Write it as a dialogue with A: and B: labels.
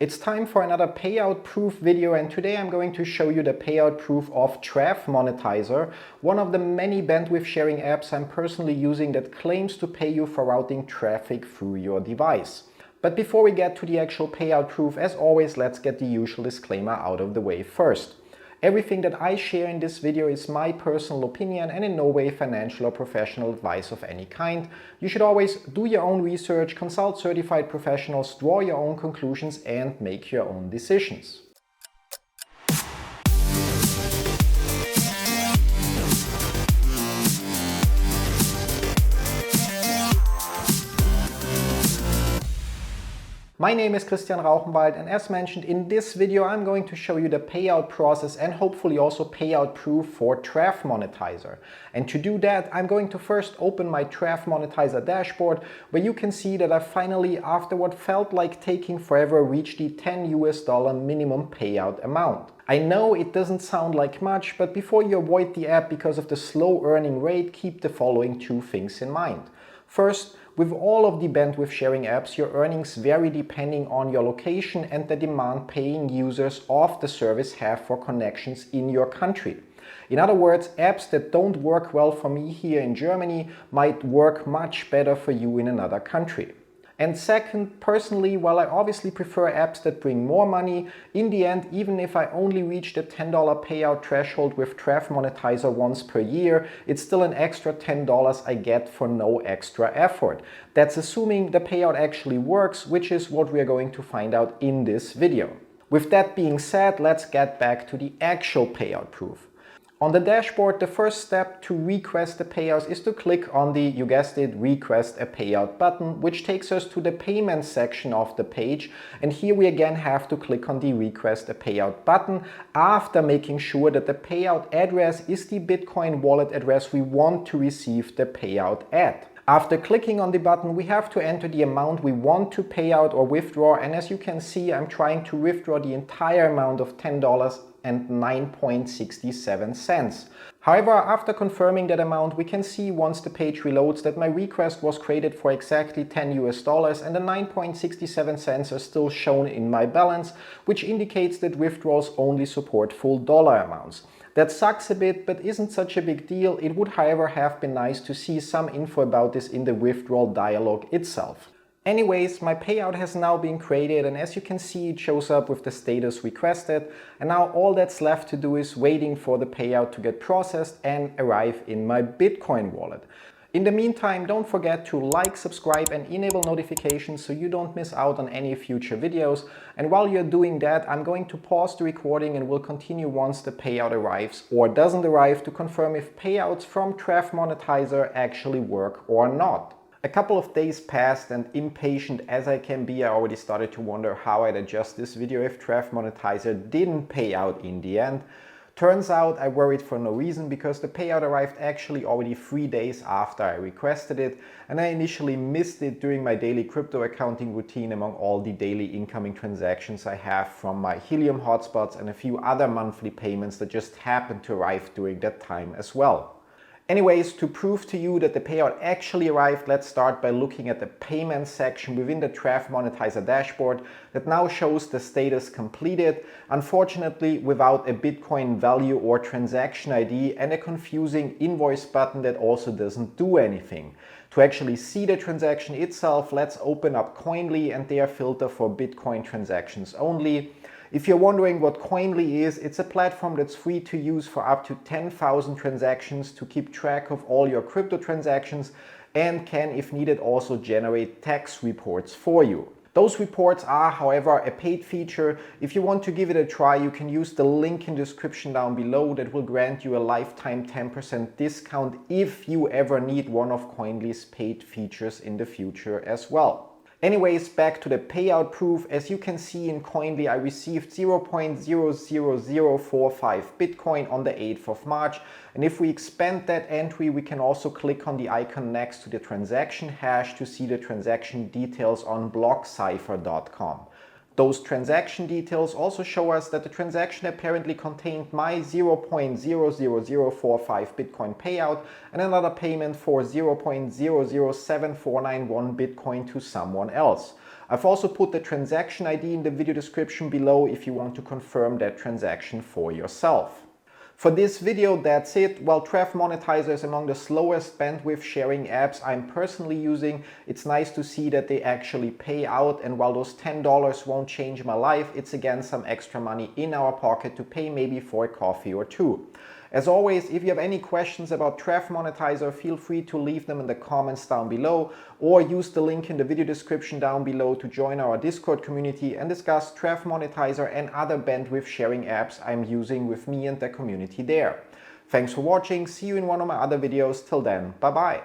A: It's time for another payout proof video, and today I'm going to show you the payout proof of TraffMonetizer, one of the many bandwidth sharing apps I'm personally using that claims to pay you for routing traffic through your device. But before we get to the actual payout proof, as always, let's get the usual disclaimer out of the way first. Everything that I share in this video is my personal opinion and in no way financial or professional advice of any kind. You should always do your own research, consult certified professionals, draw your own conclusions and make your own decisions. My name is Rauchenwald, and as mentioned in this video I'm going to show you the payout process and hopefully also payout proof for TraffMonetizer. And to do that I'm going to first open my TraffMonetizer dashboard, where you can see that I finally, after what felt like taking forever, reached the $10 minimum payout amount. I know it doesn't sound like much, but before you avoid the app because of the slow earning rate, keep the following two things in mind. First, with all of the bandwidth sharing apps, your earnings vary depending on your location and the demand paying users of the service have for connections in your country. In other words, apps that don't work well for me here in Germany might work much better for you in another country. And second, personally, while I obviously prefer apps that bring more money, in the end, even if I only reach the $10 payout threshold with TraffMonetizer once per year, it's still an extra $10 I get for no extra effort. That's assuming the payout actually works, which is what we are going to find out in this video. With that being said, let's get back to the actual payout proof. On the dashboard, the first step to request the payouts is to click on the, you guessed it, request a payout button, which takes us to the payment section of the page. And here we again have to click on the request a payout button after making sure that the payout address is the Bitcoin wallet address we want to receive the payout at. After clicking on the button, we have to enter the amount we want to pay out or withdraw, and as you can see, I'm trying to withdraw the entire amount of $10 and 9.67 cents. However, after confirming that amount, we can see once the page reloads that my request was created for exactly $10 and the 9.67 cents are still shown in my balance, which indicates that withdrawals only support full dollar amounts. That sucks a bit, but isn't such a big deal. It would, however, have been nice to see some info about this in the withdrawal dialog itself. Anyways, my payout has now been created, and as you can see, it shows up with the status requested, and now all that's left to do is waiting for the payout to get processed and arrive in my Bitcoin wallet. In the meantime, don't forget to like, subscribe and enable notifications so you don't miss out on any future videos. And while you're doing that, I'm going to pause the recording and will continue once the payout arrives or doesn't arrive to confirm if payouts from TraffMonetizer actually work or not. A couple of days passed, and impatient as I can be, I already started to wonder how I'd adjust this video if TraffMonetizer didn't pay out in the end. Turns out I worried for no reason, because the payout arrived actually already 3 days after I requested it, and I initially missed it during my daily crypto accounting routine among all the daily incoming transactions I have from my Helium hotspots and a few other monthly payments that just happened to arrive during that time as well. Anyways, to prove to you that the payout actually arrived, let's start by looking at the payment section within the TraffMonetizer dashboard that now shows the status completed, unfortunately without a Bitcoin value or transaction ID and a confusing invoice button that also doesn't do anything. To actually see the transaction itself, let's open up Coinly and their filter for Bitcoin transactions only. If you're wondering what Coinly is, it's a platform that's free to use for up to 10,000 transactions to keep track of all your crypto transactions and can, if needed, also generate tax reports for you. Those reports are, however, a paid feature. If you want to give it a try, you can use the link in the description down below that will grant you a lifetime 10% discount if you ever need one of Coinly's paid features in the future as well. Anyways, back to the payout proof. As you can see in Coinly, I received 0.00045 Bitcoin on the 8th of March. And if we expand that entry, we can also click on the icon next to the transaction hash to see the transaction details on blockcipher.com. Those transaction details also show us that the transaction apparently contained my 0.00045 Bitcoin payout and another payment for 0.007491 Bitcoin to someone else. I've also put the transaction ID in the video description below if you want to confirm that transaction for yourself. For this video, that's it. While TraffMonetizer is among the slowest bandwidth sharing apps I'm personally using, it's nice to see that they actually pay out, and while those $10 won't change my life, it's again some extra money in our pocket to pay maybe for a coffee or two. As always, if you have any questions about TraffMonetizer, feel free to leave them in the comments down below, or use the link in the video description down below to join our Discord community and discuss TraffMonetizer and other bandwidth sharing apps I'm using with me and the community there. Thanks for watching, see you in one of my other videos, till then, bye bye.